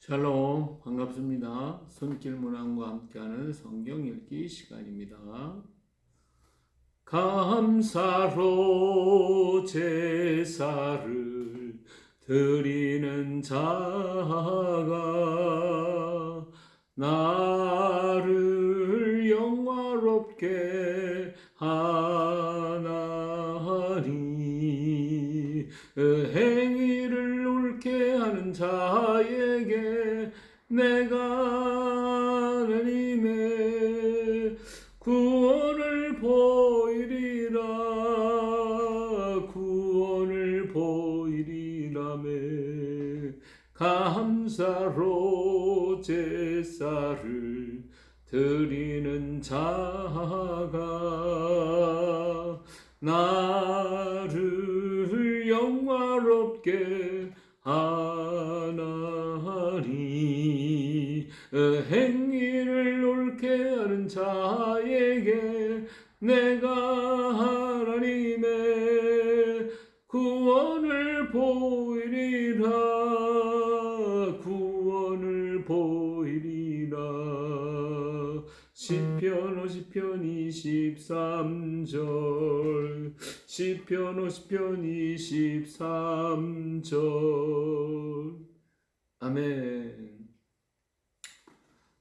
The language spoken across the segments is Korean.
샬롬, 반갑습니다. 손길 문안과 함께하는 성경 읽기 시간입니다. 감사로 제사를 드리는 자가 나를 영화롭게 하나니 행위를 옳게 하는 자에게 내가 하나님의 구원을 보이리라매 감사로 제사를 드리는 자가 나를 영화롭게 하나니 행위를 옳게 하는 자에게 내가 하나님의 구원을 보이리라. 시편 50편 23절 시편 50편 23절 아멘.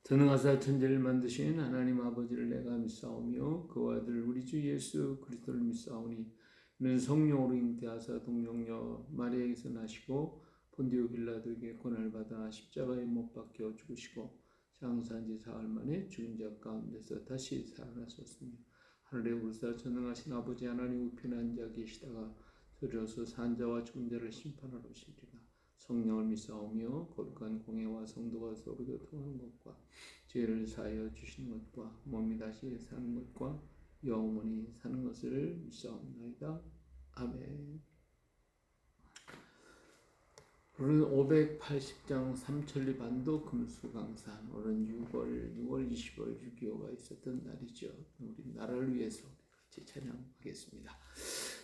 전능하사 천지를 만드신 하나님 아버지를 내가 믿사오며 그와 아들 우리 주 예수 그리스도를 믿사오니 이는 성령으로 잉태하사 동정녀 마리아에게서 나시고 본디오 빌라도에게 고난을 받아 십자가에 못 박혀 죽으시고 장사한 지 사흘 만에 죽은 자 가운데서 다시 살아나셨으며 하늘에 우르사 전능하신 아버지 하나님 우편에 앉아 계시다가 저리로서 산 자와 죽은 자를 심판하러 오시리라. 성령을 믿사오며 거룩한 공예와 성도가 서로 교통하는 것과 죄를 사하여 주시는 것과 몸이 다시 사는 것과 영원히 사는 것을 믿사옵나이다. 아멘. 오늘은 580장 삼천리 반도 금수강산. 오늘은 6월 20일 6.25가 있었던 날이죠. 우리 나라를 위해서 같이 찬양하겠습니다.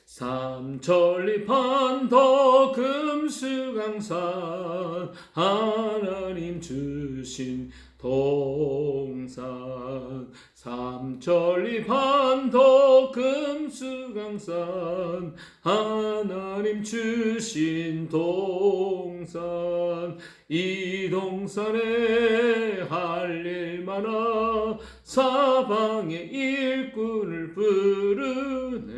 삼천리 반도 금수강산 하나님 주신 동산 삼천리 반도 금수강산 하나님 주신 동산 이 동산에 할 일 많아 사방의 일꾼을 부르네.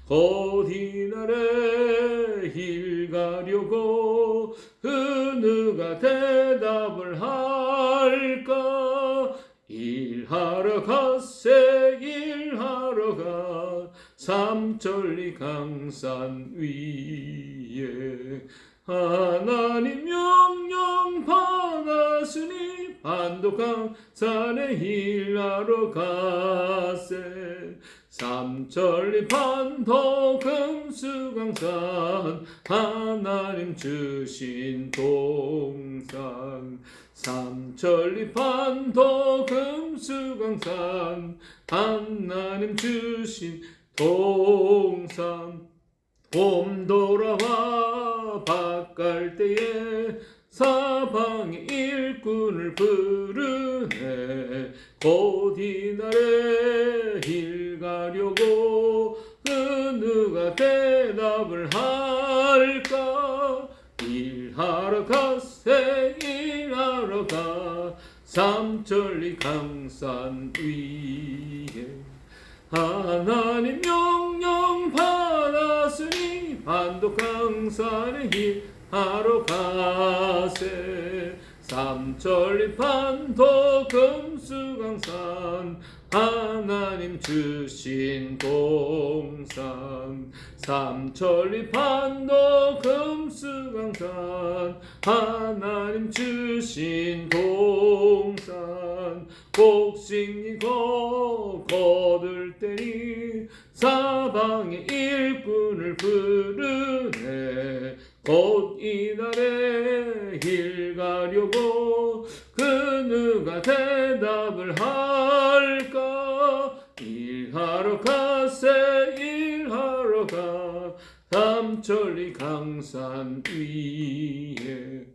곧 이날에 일 가려고 누가 대답을 할까. 일하러 갔세 일하러 가 삼천리 강산 위에. 하나님 명령 받았으니 반독강산에 일하러 가세. 삼천리 반도 금수강산 하나님 주신 동산. 삼천리 반도 금수강산 하나님 주신 동산. 봄 돌아와 밭갈 때에 사방의 일꾼을 부르네. 곧 이날에 일 가려고 누가 대답을 할까. 일하러 갔세 일하러 가 삼천리 강산 위에. 하나님 명령 받았으니 반독강산에 일하러 가세. 삼천리 반도 금수강산 하나님 주신 동산. 삼천리 반도 금수강산 하나님 주신 동산. 곡식이고 거둘 때니 사방의 일꾼을 부르네. 곧 이날에 일 가려고 누가 대답을 할까. 일하러 가세 일하러 가 삼천리 강산 위에.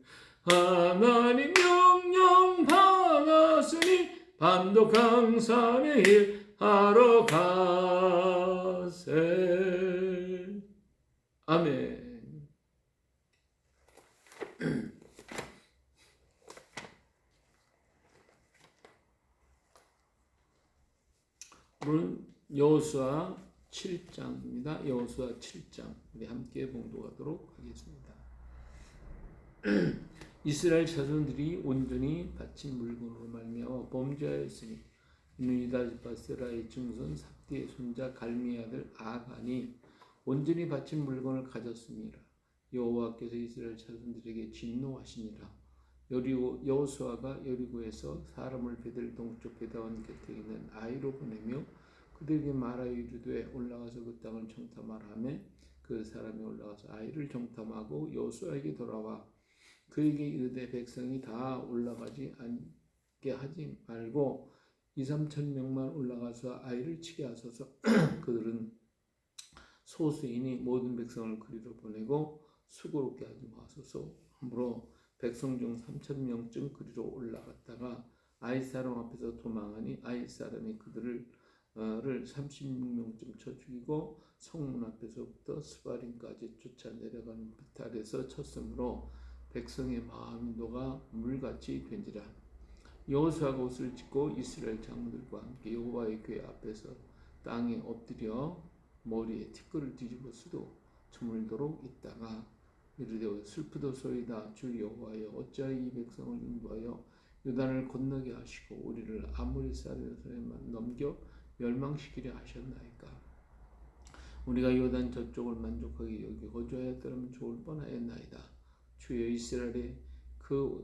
하나님 명령 받았으니 반독강산에 일하러 가세. 아멘. 오늘은 여호수아 7장입니다. 여호수아 7장 우리 함께 봉독하도록 하겠습니다. 이스라엘 자손들이 온전히 바친 물건으로 말미암아 범죄하였으니 이는 유다 지파 세라의 증손 삽디의 손자 갈미의 아들 아간이 온전히 바친 물건을 가졌습니다. 여호와께서 이스라엘 자손들에게 진노하시니라. 여호수아가 여리고에서 사람을 베델 동쪽 베다원 곁에 있는 아이로 보내며 그들에게 말하여 이르되 올라가서 그 땅을 정탐하라 하매 그 사람이 올라가서 아이를 정탐하고 여호수아에게 돌아와 그에게 이르되 백성이 다 올라가지 않게 하지 말고 2-3천 명만 올라가서 아이를 치게 하소서. 그들은 소수이니 모든 백성을 그리로 보내고 수고롭게 하지 마소서. 하므로 백성 중 3천 명쯤 그리로 올라갔다가 아이 사람 앞에서 도망하니 아이 사람이 그들을 36명쯤 쳐 죽이고 성문 앞에서부터 스바림까지 쫓아 내려가는 빛 아래서 쳤으므로 백성의 마음이 녹아 물같이 된지라. 여호수아가 옷을 찢고 이스라엘 장로들과 함께 여호와의 궤 앞에서 땅에 엎드려 머리에 티끌을 뒤집어 쓰고 저물도록 있다가 이르되 슬프도소이다. 주 여호와여 어찌하여 이 백성을 인도하여 요단을 건너게 하시고 우리를 아모리 사람에만 넘겨 멸망시키려 하셨나이까. 우리가 요단 저쪽을 만족하게 여기 거주하였더라면 좋을 뻔하였나이다. 주여 이스라엘의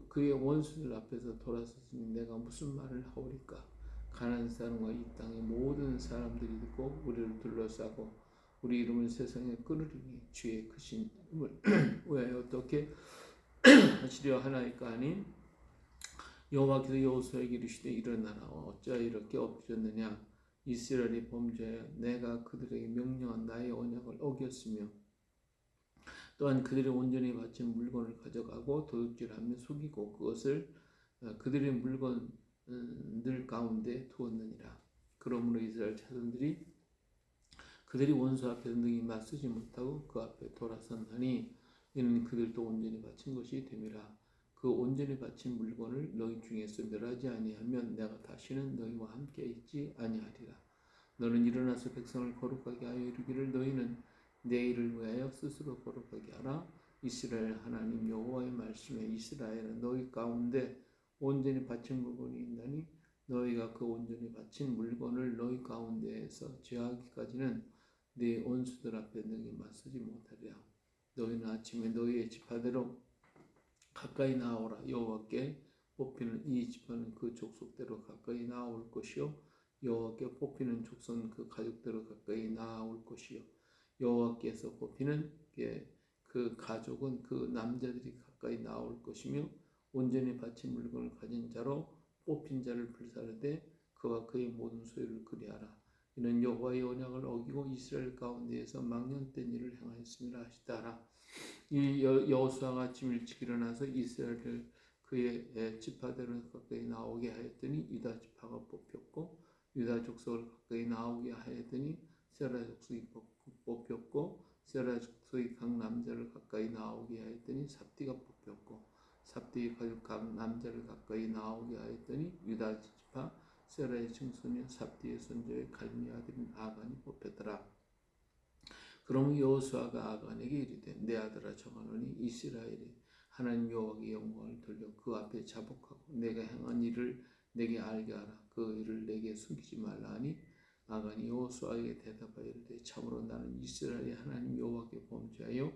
그의 원수들 앞에서 돌아섰으니 내가 무슨 말을 하오리까. 가나안 사람과 이 땅의 모든 사람들이 듣고 우리를 둘러싸고 우리 이름을 세상에 끊으리니 주의 크신 이름을 왜 어떻게 하시려 하나이까 하니 여호와께서 여호수아에게 이르시되 일어나라. 어찌하여 이렇게 엎드렸느냐. 이스라엘이 범죄하여 내가 그들에게 명령한 나의 언약을 어겼으며 또한 그들이 온전히 바친 물건을 가져가고 도둑질하며 속이고 그것을 그들의 물건들 가운데 두었느니라. 그러므로 이스라엘 자손들이 그들이 원수 앞에서 능히 맞서지 못하고 그 앞에 돌아선하니 이는 그들도 온전히 바친 것이 됨이라. 그 온전히 바친 물건을 너희 중에서 멸하지 아니하면 내가 다시는 너희와 함께 있지 아니하리라. 너는 일어나서 백성을 거룩하게 하여 이르기를 너희는 내 일을 위하여 스스로 거룩하게 하라. 이스라엘 하나님 여호와의 말씀에 이스라엘은 너희 가운데 온전히 바친 물건이 있나니 너희가 그 온전히 바친 물건을 너희 가운데에서 제하기까지는 네 원수들 앞에 능히 맞서지 못하리라. 너희는 아침에 너희의 지파대로 가까이 나오라. 여호와께 뽑히는 이 지파는 그 족속대로 가까이 나올 것이요 여호와께 뽑히는 족속은 그 가족대로 가까이 나올 것이요 여호와께서 뽑히는 그 가족은 그 남자들이 가까이 나올 것이며 온전히 바친 물건을 가진 자로 뽑힌 자를 불사르되 그와 그의 모든 소유를 그리하라. 이는 여호와의 언약을 어기고 이스라엘 가운데에서 망령된 일을 행하였음이라 하시다라. 이 여호수아가 아침 일찍 일어나서 이스라엘을 그의 지파대로 가까이 나오게 하였더니 유다 지파가 뽑혔고 유다 족속을 가까이 나오게 하였더니 세라 족속이 뽑혔고 세라 족속이 각 남자를 가까이 나오게 하였더니 삽디가 뽑혔고 삽디의 가족 각 남자를 가까이 나오게 하였더니 유다 지파 세라의 증손이요 삽디의 손자의 갈미 아들인 아간이 뽑혔더라. 그러면 여호수아가 아간에게 이르되 내 아들아 정하노니 이스라엘이 하나님 여호와의 영광을 돌려 그 앞에 자복하고 내가 행한 일을 내게 알게 하라. 그 일을 내게 숨기지 말라 하니 아간이 여호수아에게 대답하여 이르되 참으로 나는 이스라엘의 하나님 여호와께 범죄하여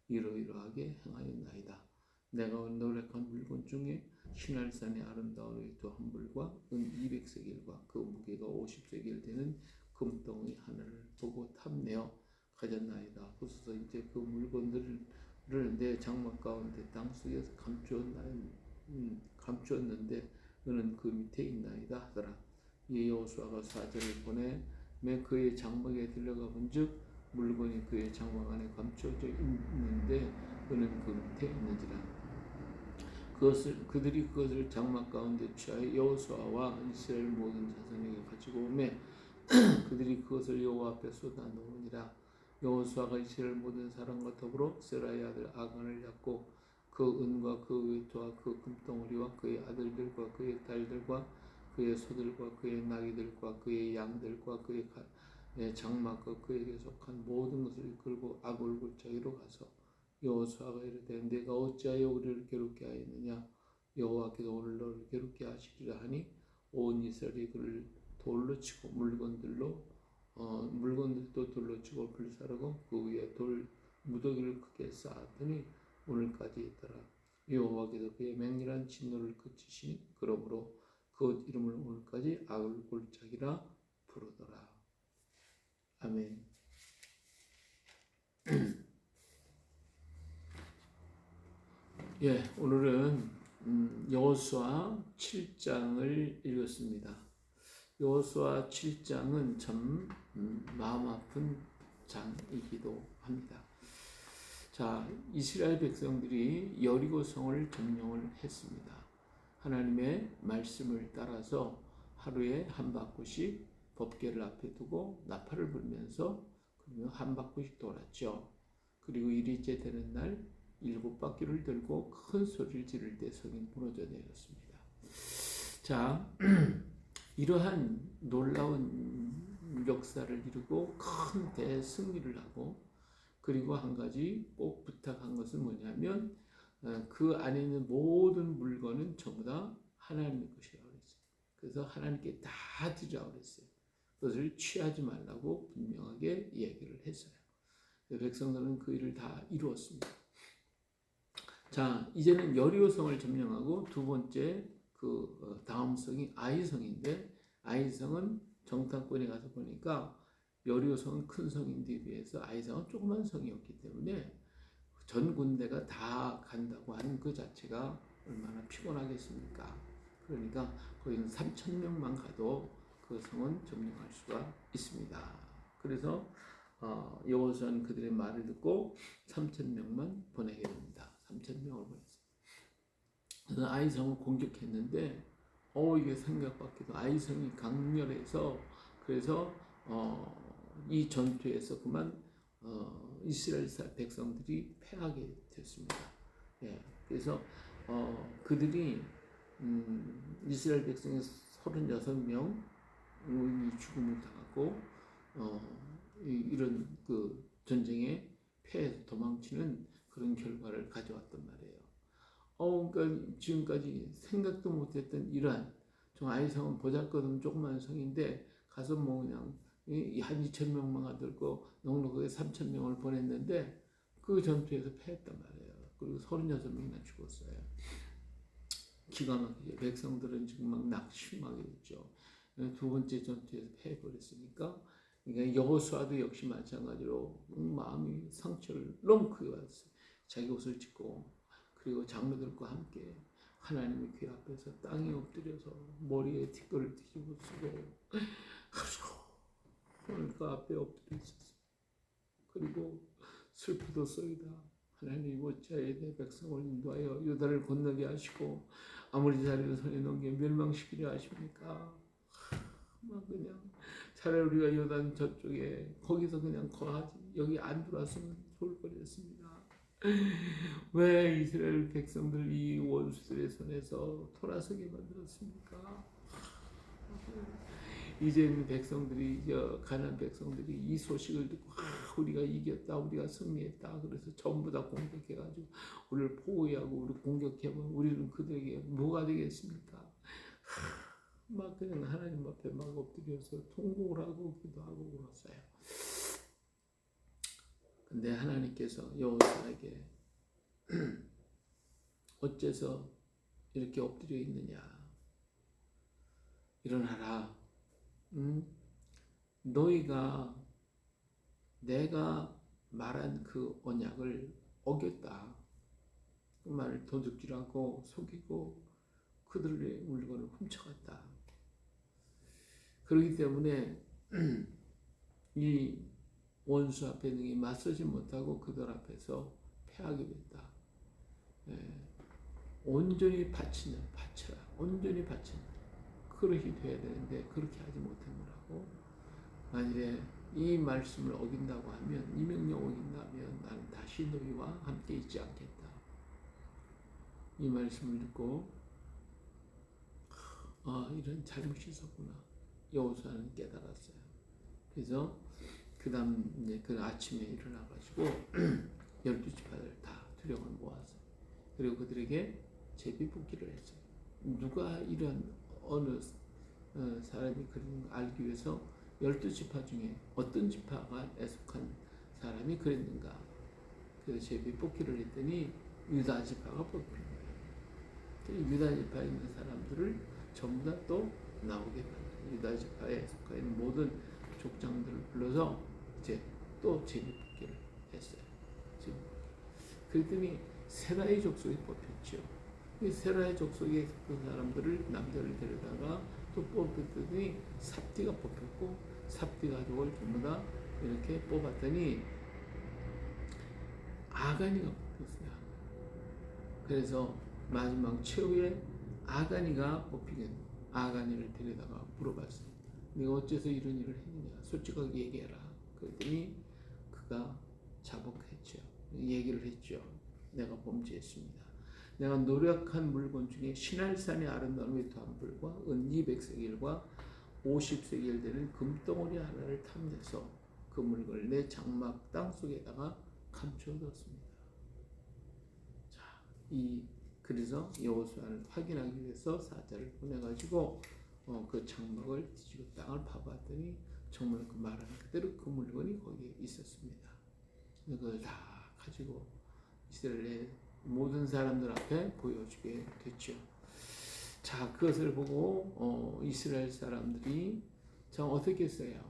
이러이러하게 행하였나이다. 내가 노력한 물건 중에 시날산의 아름다운 의토 한 불과 은 200세겔과 그 무게가 50세겔 되는 금덩이 하나를 보고 탐내어 가졌나이다. 보소서 이제 그 물건들을 내 장막 가운데 땅속에서 감추었는데 너는 그 밑에 있나이다 하더라. 이 여호수아가 사절을 보내매 그의 장막에 들어가 본즉 물건이 그의 장막 안에 감추어져 있는데 그는 그 밑에 있는지라. 그들이 그것을 장막 가운데 취하여 여호수아와 이스라엘 모든 자손에게 가지고 오매 그들이 그것을 여호와 앞에 쏟아 놓으니라. 여호수아가 이스라엘 모든 사람과 더불어 세라의 아들 아간을 잡고 그 은과 그 외투와 그 금덩어리와 그의 아들들과 그의 딸들과 그의 소들과 그의 나귀들과 그의 양들과 그의 장막과 그에게 속한 모든 것을 이끌고 아골 골짜기로 가서 여호수아가 이르되 내가 어찌하여 우리를 괴롭게 하였느냐. 여호와께서 오늘 너를 괴롭게 하시리라 하니 온 이스라엘이 그를 돌로 치고 물건들도 돌로 치고 불사르고 그 위에 돌 무더기를 크게 쌓았더니 오늘까지 있더라. 여호와께서 그의 맹렬한 진노를 그치시니 그러므로 그 이름을 오늘까지 아글 골짜기라 부르더라. 아멘. 예, 오늘은 여호수아 7장을 읽었습니다. 여호수아 7장은 참 마음 아픈 장이기도 합니다. 자, 이스라엘 백성들이 여리고 성을 점령을 했습니다. 하나님의 말씀을 따라서 하루에 한 바퀴씩 법궤를 앞에 두고 나팔을 불면서 그러면 한 바퀴씩 돌았죠. 그리고 1일째 되는 날 7바퀴를 들고 큰 소리를 지를 때 성이 무너져 내렸습니다. 자, 이러한 놀라운 역사를 이루고 큰 대승리를 하고 그리고 한 가지 꼭 부탁한 것은 뭐냐면 그 안에 있는 모든 물건은 전부 다 하나님의 것이라고 그랬어요. 그래서 하나님께 다 드리라고 그랬어요. 그것을 취하지 말라고 분명하게 이야기를 했어요. 백성들은 그 일을 다 이루었습니다. 자, 이제는 여리고성을 점령하고 두 번째 그 다음 성이 아이성인데 아이성은 정탐권에 가서 보니까 여리고성은 큰 성인데 비해서 아이성은 조그만 성이었기 때문에 전 군대가 다 간다고 하는 그 자체가 얼마나 피곤하겠습니까? 그러니까 거기는 3,000명만 가도 그 성은 점령할 수가 있습니다. 그래서 여호수아는 그들의 말을 듣고 3,000명만 보내게 됩니다. 3,000명을 보냈어요. 그래서 아이성을 공격했는데 이게 생각밖에도 아이성이 강렬해서 그래서 이 전투에서 그만 이스라엘 백성들이 패하게 됐습니다. 예, 그래서 그들이 이스라엘 백성의 36명이 죽음을 당하고 이런 그 전쟁에 패해서 도망치는 그런 결과를 가져왔단 말이에요. 그러니까 지금까지 생각도 못했던 이러한 좀 아이성은 보잘것없는 조그만 성인데 가서 뭐 그냥 한 2천 명만 가들고 넉넉하게 3천 명을 보냈는데 그 전투에서 패했단 말이에요. 그리고 36명이나 죽었어요. 기가 막히죠. 백성들은 지금 막 낙심하게 됐죠. 두 번째 전투에서 패해버렸으니까. 그러니까 여호수아도 역시 마찬가지로 마음이 상처를 너무 크게 받았어요. 자기 옷을 찢고 그리고 장로들과 함께 하나님의 귀 앞에서 땅에 엎드려서 머리에 티끌을 뒤집어 쓰고 하나님 그 앞에 엎드려 있었어요. 그리고 슬프도소이다. 하나님 어찌하여 내 백성을 인도하여 요단을 건너게 하시고 아무리 자리를 손에 넘겨 멸망시키려 하십니까? 막 그냥 차라리 우리가 요단 저쪽에 거기서 그냥 거하지 여기 안 들어왔으면 좋을 뻔했습니다. 왜 이스라엘 백성들 이 원수들의 손에서 돌아서게 만들었습니까? 이제는 백성들이 가나안 백성들이 이 소식을 듣고 우리가 이겼다, 우리가 승리했다. 그래서 전부 다 공격해가지고 우리를 포위하고 우리 공격해보면 우리는 그들에게 뭐가 되겠습니까? 막 그냥 하나님 앞에 막 엎드려서 통곡을 하고 기도하고 그랬어요. 근데 하나님께서 여호수아에게 어째서 이렇게 엎드려 있느냐? 일어나라. 너희가 내가 말한 그 언약을 어겼다. 그 말을 도둑질하고 속이고 그들의 물건을 훔쳐갔다. 그렇기 때문에 이 원수 앞에 능히 맞서지 못하고 그들 앞에서 패하게 됐다. 온전히 바치는 바쳐라. 온전히 바치는 그렇게 돼야 되는데 그렇게 하지 못하느라고 만일에 이 말씀을 어긴다고 하면 이 명령 어긴다면 나는 다시 너희와 함께 있지 않겠다. 이 말씀을 듣고 이런 잘못이 있었구나. 여호수아는 깨달았어요. 그래서 그 다음 이제 그 아침에 일어나가지고 12지파를 다 두령을 모았어요. 그리고 그들에게 제비뽑기를 했어요. 누가 이런 어느 사람이 그런 걸 알기 위해서 12지파 중에 어떤 지파가 애속한 사람이 그랬는가. 그래서 제비뽑기를 했더니 유다 지파가 뽑힌 거예요. 유다 지파에 있는 사람들을 전부 다 또 나오게 만들어요. 유다 지파에 속해 있는 모든 족장들을 불러서 이제 또 제비뽑기를 했어요. 그랬더니 세라의 족속이 뽑혔죠. 이 세라의 족속의 그 사람들을 남자를 데려다가 또 뽑혔더니 삽디가 뽑혔고 삽디 가족을 전부 다 이렇게 뽑았더니 아가니가 뽑혔어요. 그래서 마지막 최후에 아가니가 뽑히게 아가니를 데려다가 물어봤어요. 네가 어째서 이런 일을 했느냐? 솔직하게 얘기해라. 그랬더니 그가 자복했죠. 얘기를 했죠. 내가 범죄했습니다. 내가 노력한 물건 중에 시날산의 아름다운 외투한 벌과 은 200세겔과 50세겔 되는 금덩어리 하나를 탐내서 그 물건을 내 장막 땅 속에다가 감춰뒀습니다. 자, 그래서 여호수아를 확인하기 위해서 사자를 보내가지고 그 장막을 뒤지고 땅을 파봤더니 정말 그 말하는 그대로 그 물건이 거기에 있었습니다. 그걸 다 가지고 이스라엘의 모든 사람들 앞에 보여주게 됐죠. 자, 그것을 보고 이스라엘 사람들이 참 어떻게 했어요?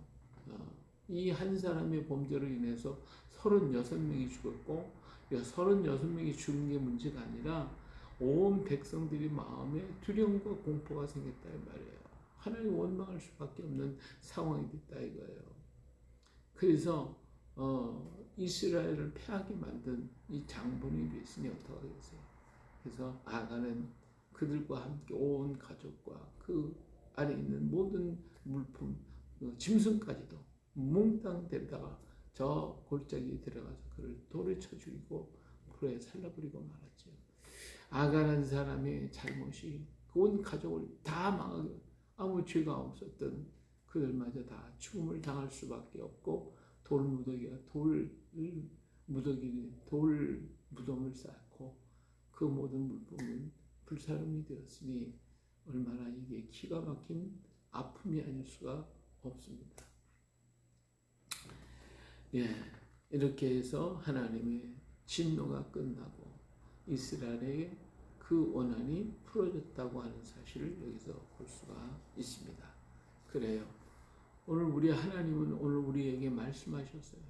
이 한 사람의 범죄로 인해서 36명이 죽었고 36명이 죽은 게 문제가 아니라 온 백성들이 마음에 두려움과 공포가 생겼다 이 말이에요. 하나님 원망할 수밖에 없는 상황이 됐다 이거예요. 그래서 이스라엘을 패하게 만든 이 장본인이 됐으니 어떡하겠어요. 그래서 아가는 그들과 함께 온 가족과 그 안에 있는 모든 물품, 짐승까지도 몽땅 데려다가 저 골짜기에 들어가서 그를 돌에 쳐 죽이고 불에 살라버리고 말았죠. 아간한 사람의 잘못이 온 가족을 다 망하게 아무 죄가 없었던 그들마저 다 죽음을 당할 수밖에 없고 돌 무덤을 쌓고 그 모든 물품은 불사름이 되었으니 얼마나 이게 기가 막힌 아픔이 아닐 수가 없습니다. 예, 이렇게 해서 하나님의 진노가 끝나고 이스라엘의 그 원한이 풀어졌다고 하는 사실을 여기서 볼 수가 있습니다. 그래요. 오늘 우리 하나님은 오늘 우리에게 말씀하셨어요.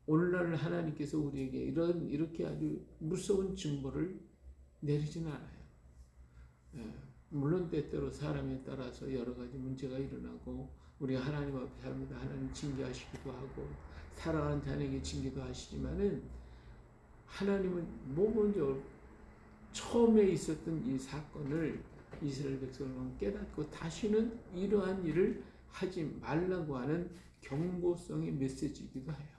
오늘날 하나님께서 우리에게 이렇게 아주 무서운 징벌을 내리지는 않아요. 예, 물론 때때로 사람에 따라서 여러 가지 문제가 일어나고 우리가 하나님 앞에 살면서 하나님 징계하시기도 하고 사랑하는 자녀에게 징계도 하시지만은 하나님은 먼저 처음에 있었던 이 사건을 이스라엘 백성은 깨닫고 다시는 이러한 일을 하지 말라고 하는 경고성의 메시지이기도 해요.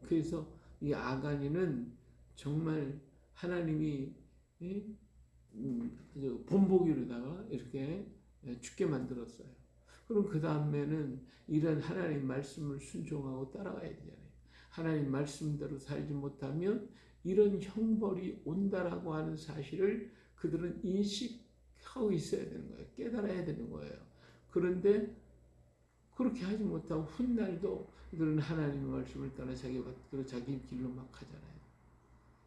그래서 이 아간이는 정말 하나님이 본보기로다가 이렇게 죽게 만들었어요. 그럼 그 다음에는 이런 하나님 말씀을 순종하고 따라가야 되잖아요. 하나님 말씀대로 살지 못하면 이런 형벌이 온다라고 하는 사실을 그들은 인식하고 있어야 되는 거예요. 깨달아야 되는 거예요. 그런데 그렇게 하지 못하고 훗날도 그들은 하나님의 말씀을 따라 자기 길로 막 가잖아요.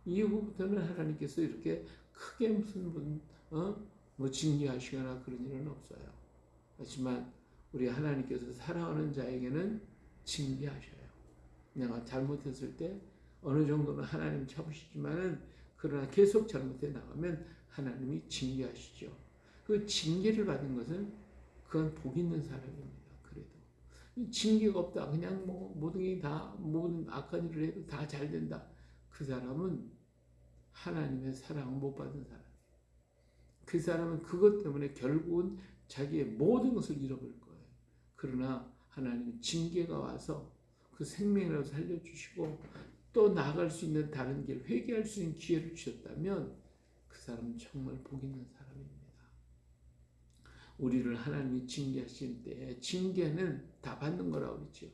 이후부터는 하나님께서 이렇게 크게 무슨 징계하시거나 그런 일은 없어요. 하지만 우리 하나님께서 사랑하는 자에게는 징계하셔요. 내가 잘못했을 때 어느 정도는 하나님 잡으시지만은 그러나 계속 잘못해 나가면 하나님이 징계하시죠. 그 징계를 받은 것은 그건 복 있는 사람입니다. 그래도 징계가 없다. 그냥 모든 악한 일을 해도 다 잘 된다. 그 사람은 하나님의 사랑 못 받은 사람. 그 사람은 그것 때문에 결국은 자기의 모든 것을 잃어버릴 거예요. 그러나 하나님 징계가 와서 그 생명이라도 살려주시고 또 나아갈 수 있는 다른 길, 회개할 수 있는 기회를 주셨다면 그 사람은 정말 복 있는 사람입니다. 우리를 하나님이 징계하실 때 징계는 다 받는 거라고 그랬죠.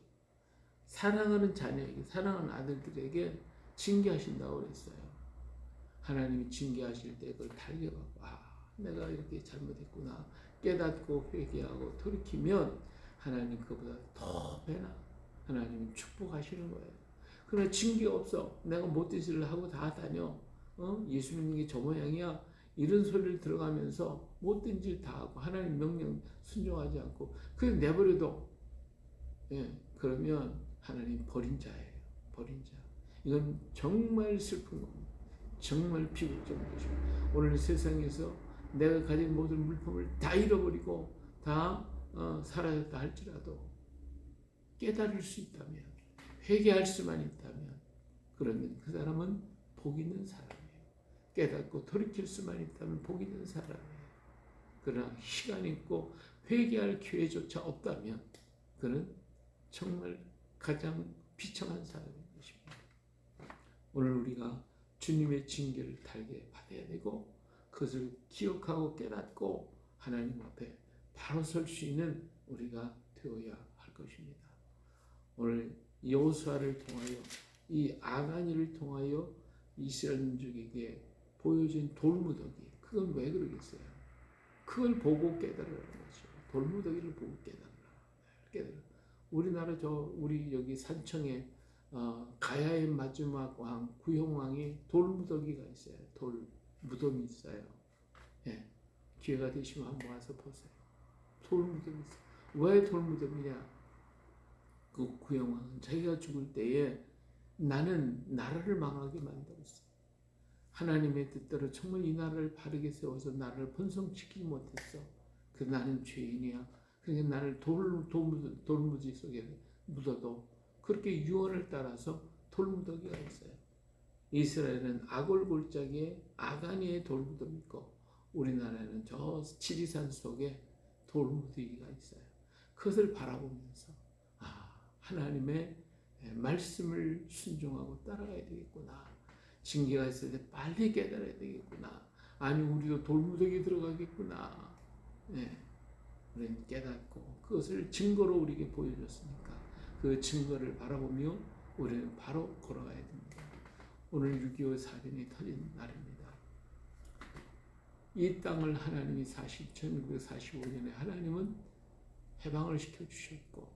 사랑하는 자녀에게, 사랑하는 아들들에게 징계하신다고 그랬어요. 하나님이 징계하실 때 그걸 달려가고 내가 이렇게 잘못했구나 깨닫고 회개하고 돌이키면 하나님 그보다 더 배나 하나님은 축복하시는 거예요. 그러나 징계가 없어. 내가 못된 일을 하고 다 다녀. 예수 믿는 게 저 모양이야. 이런 소리를 들어가면서 못된 일 다 하고 하나님 명령 순종하지 않고 그냥 내버려둬. 그러면 하나님 버린 자예요. 버린 자. 이건 정말 슬픈 겁니다. 정말 비극적인 것입니다. 오늘 세상에서 내가 가진 모든 물품을 다 잃어버리고 다 사라졌다 할지라도 깨달을 수 있다면 회개할 수만 있다면 그러면 그 사람은 복 있는 사람이에요. 깨닫고 돌이킬 수만 있다면 복 있는 사람이에요. 그러나 시간이 있고 회개할 기회조차 없다면 그는 정말 가장 비참한 사람인 것입니다. 오늘 우리가 주님의 징계를 달게 받아야 되고 그것을 기억하고 깨닫고 하나님 앞에 바로 설 수 있는 우리가 되어야 할 것입니다. 오늘 여호수아를 통하여 이 아간이를 통하여 이스라엘 민족에게 보여진 돌무더기 그건 왜 그러겠어요? 그걸 보고 깨달으라는 거죠. 돌무더기를 보고 깨달으라. 우리나라 우리 여기 산청에 가야의 마지막 왕 구형왕이 돌무더기가 있어요. 돌 무덤이 있어요. 기회가 되시면 한번 와서 보세요. 돌무덤이 있어요. 왜 돌무덤이냐? 그 구형왕은 자기가 죽을 때에 나는 나라를 망하게 만들었어. 하나님의 뜻대로 정말 이 나라를 바르게 세워서 나라를 번성시키지 못했어. 그래서 나는 죄인이야. 그러니까 나를 돌무지 속에 묻어도 그렇게 유언을 따라서 돌무더기가 있어요. 이스라엘은 아골골짜기에 아가니의 돌무덤이 있고 우리나라에는 저 지리산 속에 돌무더기가 있어요. 그것을 바라보면서 하나님의 말씀을 순종하고 따라가야 되겠구나. 징계가 있을 때 빨리 깨달아야 되겠구나. 아니 우리도 돌무더기 들어가겠구나. 네, 우리는 깨닫고 그것을 증거로 우리에게 보여줬으니까 그 증거를 바라보며 우리는 바로 걸어가야 됩니다. 오늘 6.25 사변이 터진 날입니다. 이 땅을 하나님이 1945년에 하나님은 해방을 시켜주셨고,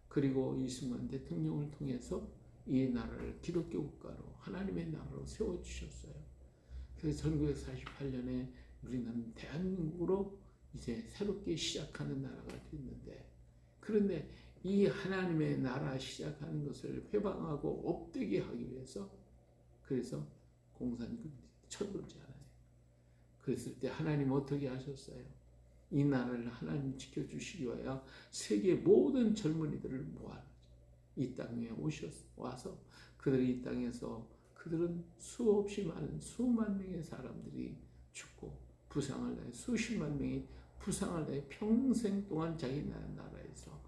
그리고 이승만 대통령을 통해서 이 나라를 기독교 국가로 하나님의 나라로 세워주셨어요. 그래서 1948년에 우리는 대한민국으로 이제 새롭게 시작하는 나라가 됐는데, 그런데 이 하나님의 나라 시작하는 것을 회방하고 업되게 하기 위해서 그래서 공산군이 쳐들어오지 않아요. 그랬을 때 하나님 어떻게 하셨어요? 이 나라를 하나님 지켜주시기 위하여 세계 모든 젊은이들을 모아 이 땅에 와서 그들이 이 땅에서 그들은 수없이 많은 수만 명의 사람들이 죽고 부상을 당해 수십만 명이 부상을 당해 평생 동안 자기 나라에서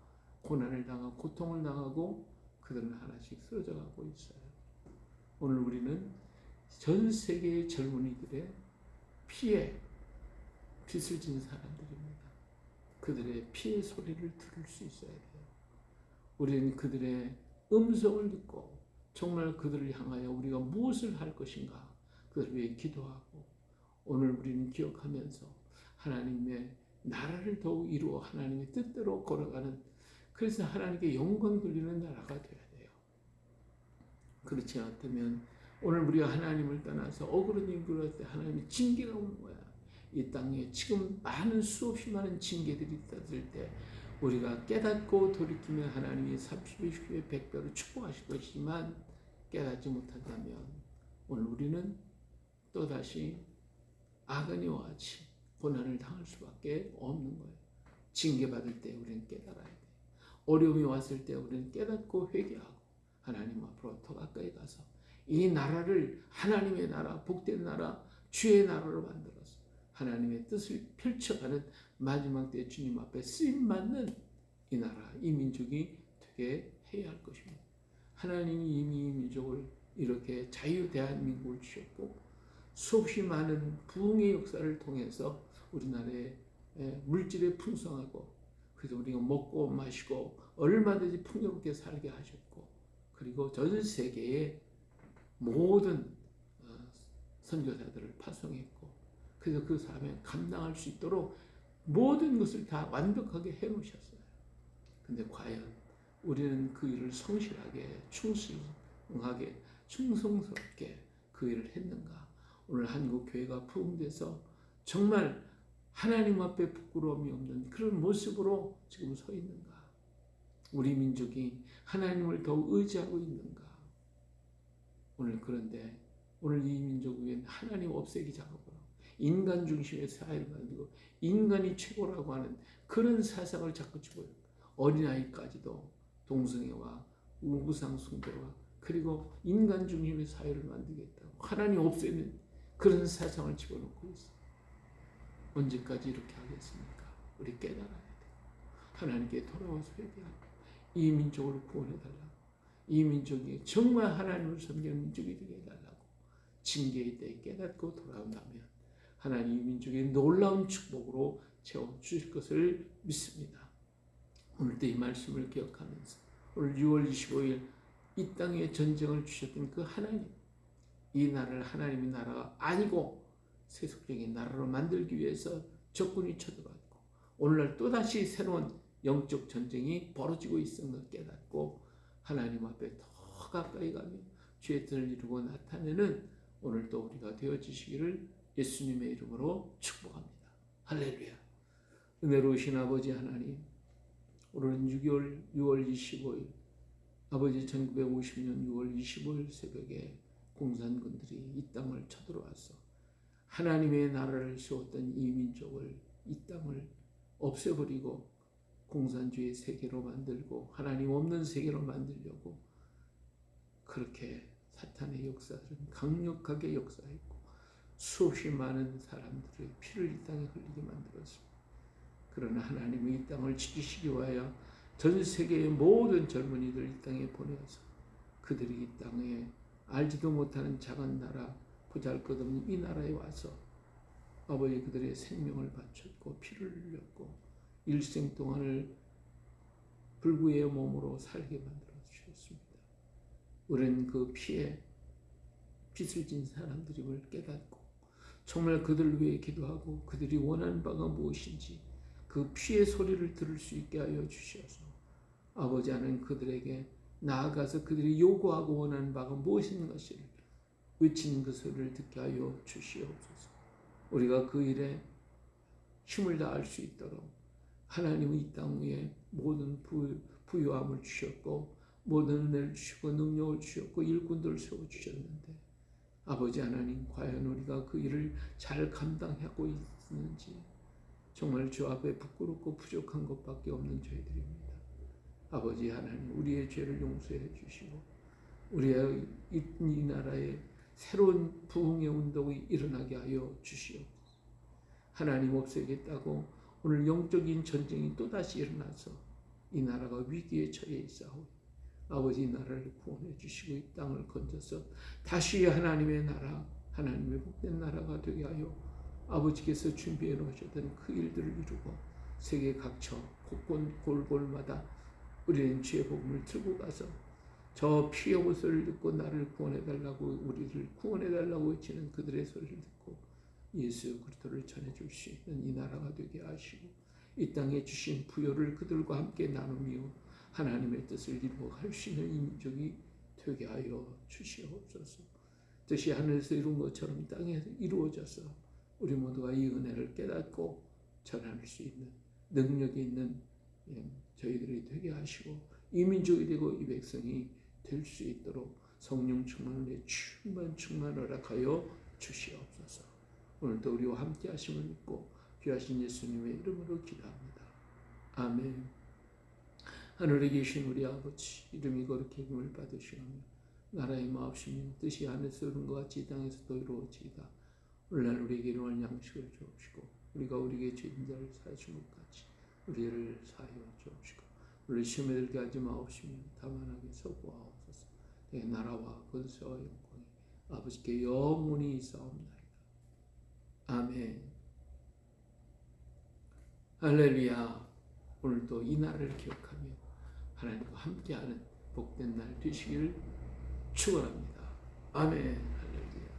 고난을 당하고 고통을 당하고 그들은 하나씩 쓰러져 가고 있어요. 오늘 우리는 전 세계의 젊은이들의 피에 빚을 진 사람들입니다. 그들의 피의 소리를 들을 수 있어야 돼요. 우리는 그들의 음성을 듣고 정말 그들을 향하여 우리가 무엇을 할 것인가 그들을 위해 기도하고, 오늘 우리는 기억하면서 하나님의 나라를 더욱 이루어 하나님의 뜻대로 걸어가는, 그래서 하나님께 영광 돌리는 나라가 되어야 돼요. 그렇지 않다면 오늘 우리가 하나님을 떠나서 억울한 일 그럴 때 하나님이 징계가 오는 거야. 이 땅에 지금 많은 수없이 많은 징계들이 있을 때 우리가 깨닫고 돌이키면 하나님이 30배, 60배, 100배로 축복하실 것이지만 깨닫지 못한다면 오늘 우리는 또다시 아가니와 같이 고난을 당할 수밖에 없는 거예요. 징계받을 때 우리는 깨달아야 돼요. 어려움이 왔을 때 우리는 깨닫고 회개하고 하나님 앞으로 더 가까이 가서 이 나라를 하나님의 나라, 복된 나라, 주의 나라로 만들어서 하나님의 뜻을 펼쳐가는 마지막 때 주님 앞에 쓰임받는 이 나라, 이 민족이 되게 해야 할 것입니다. 하나님이 이미 이 민족을 이렇게 자유 대한민국을 주셨고 수없이 많은 부흥의 역사를 통해서 우리나라의 물질에 풍성하고 그래서 우리가 먹고 마시고 얼마든지 풍요롭게 살게 하셨고, 그리고 전 세계에 모든 선교사들을 파송했고, 그래서 그 사람이 감당할 수 있도록 모든 것을 다 완벽하게 해놓으셨어요. 근데 과연 우리는 그 일을 성실하게 충실하게 충성스럽게 그 일을 했는가? 오늘 한국 교회가 부흥돼서 정말 하나님 앞에 부끄러움이 없는 그런 모습으로 지금 서 있는가? 우리 민족이 하나님을 더욱 의지하고 있는가? 오늘 그런데 오늘 이 민족 위에 하나님 없애기 작업으로 인간 중심의 사회를 만들고 인간이 최고라고 하는 그런 사상을 자꾸 집어요. 어린아이까지도 동성애와 우상 숭배와 그리고 인간 중심의 사회를 만들겠다고 하나님 없애는 그런 사상을 집어넣고 있어요. 언제까지 이렇게 하겠습니까? 우리 깨달아야 돼요. 하나님께 돌아와서 회개하고 이 민족을 구원해달라고, 이 민족이 정말 하나님을 섬기는 민족이 되게 해달라고 징계의 때에 깨닫고 돌아온다면 하나님 이 민족의 놀라운 축복으로 채워주실 것을 믿습니다. 오늘도 이 말씀을 기억하면서 오늘 6월 25일 이 땅에 전쟁을 주셨던 그 하나님, 이 나라를 하나님의 나라가 아니고 세속적인 나라로 만들기 위해서 적군이 쳐들어왔고 오늘날 또다시 새로운 영적 전쟁이 벌어지고 있는 걸 깨닫고 하나님 앞에 더 가까이 가며 주의 뜻을 이루고 나타내는 오늘도 우리가 되어지시기를 예수님의 이름으로 축복합니다. 할렐루야. 은혜로우신 아버지 하나님, 오늘은 6월 25일 아버지 1950년 6월 25일 새벽에 공산군들이 이 땅을 쳐들어와서 하나님의 나라를 세웠던 이 민족을, 이 땅을 없애버리고 공산주의 세계로 만들고 하나님 없는 세계로 만들려고 그렇게 사탄의 역사들은 강력하게 역사했고 수없이 많은 사람들의 피를 이 땅에 흘리게 만들었습니다. 그러나 하나님이 이 땅을 지키시기 위하여 전 세계의 모든 젊은이들 이 땅에 보내어서 그들이 이 땅에 알지도 못하는 작은 나라, 보잘것없는 이 나라에 와서 아버지 그들의 생명을 바쳤고 피를 흘렸고 일생 동안을 불구의 몸으로 살게 만들어 주셨습니다. 우리는 그 피에 빚을 진 사람들임을 깨닫고 정말 그들을 위해 기도하고 그들이 원하는 바가 무엇인지 그 피의 소리를 들을 수 있게 하여 주시어서 아버지 하나님 그들에게 나아가서 그들이 요구하고 원하는 바가 무엇인가를 외치는 그 소리를 듣게 하여 주시옵소서. 우리가 그 일에 힘을 다할 수 있도록 하나님은 이 땅 위에 모든 부유함을 주셨고 모든 은혜를 주시고 능력을 주셨고 일꾼들을 세워주셨는데 아버지 하나님 과연 우리가 그 일을 잘 감당하고 있는지 정말 주 앞에 부끄럽고 부족한 것밖에 없는 저희들입니다. 아버지 하나님 우리의 죄를 용서해 주시고 우리의 이 나라에 새로운 부흥의 운동이 일어나게 하여 주시옵소서. 하나님 없애겠다고 오늘 영적인 전쟁이 또다시 일어나서 이 나라가 위기에 처해 있사오니 아버지 나라를 구원해 주시고 이 땅을 건져서 다시 하나님의 나라 하나님의 복된 나라가 되게 하여 아버지께서 준비해 놓으셨던 그 일들을 이루고 세계 각처 곳곳 골골마다 우리는 주의 복음을 들고 가서 저 피의 목소리를 듣고 나를 구원해달라고 우리를 구원해달라고 외치는 그들의 소리를 듣고 예수 그리스도를 전해줄 수 있는 이 나라가 되게 하시고 이 땅에 주신 부요를 그들과 함께 나누며 하나님의 뜻을 이루어갈 수 있는 민족이 되게 하여 주시옵소서. 뜻이 하늘에서 이룬 것처럼 땅에서 이루어져서 우리 모두가 이 은혜를 깨닫고 전할 수 있는 능력이 있는 저희들이 되게 하시고 이 민족이 되고 이 백성이 될 수 있도록 성령 충만을 충만 허락하여 주시옵소서. 오늘도 우리와 함께 하심을 믿고 귀하신 예수님의 이름으로 기도합니다. 아멘. 하늘에 계신 우리 아버지 이름이 거룩히 여김을 받으시오며 나라의 마옵시며 뜻이 하늘에서 이룬 것 같이 이 땅에서도 이루어지이다. 오늘날 우리에게 일용할 양식을 주옵시고 우리가 우리에게 죄진 자를 사하여 준 것 같이 우리를 사하여 주옵시고 우리를 시험에 들게 하지 마옵시며 다만 악에서 구하옵소서. 내 나라와 권세와 영광이 아버지께 영원히 있사옵나이다. 아멘. 할렐루야. 오늘도 이 날을 기억하며 하나님과 함께하는 복된 날 되시길 축원합니다. 아멘. 할렐루야.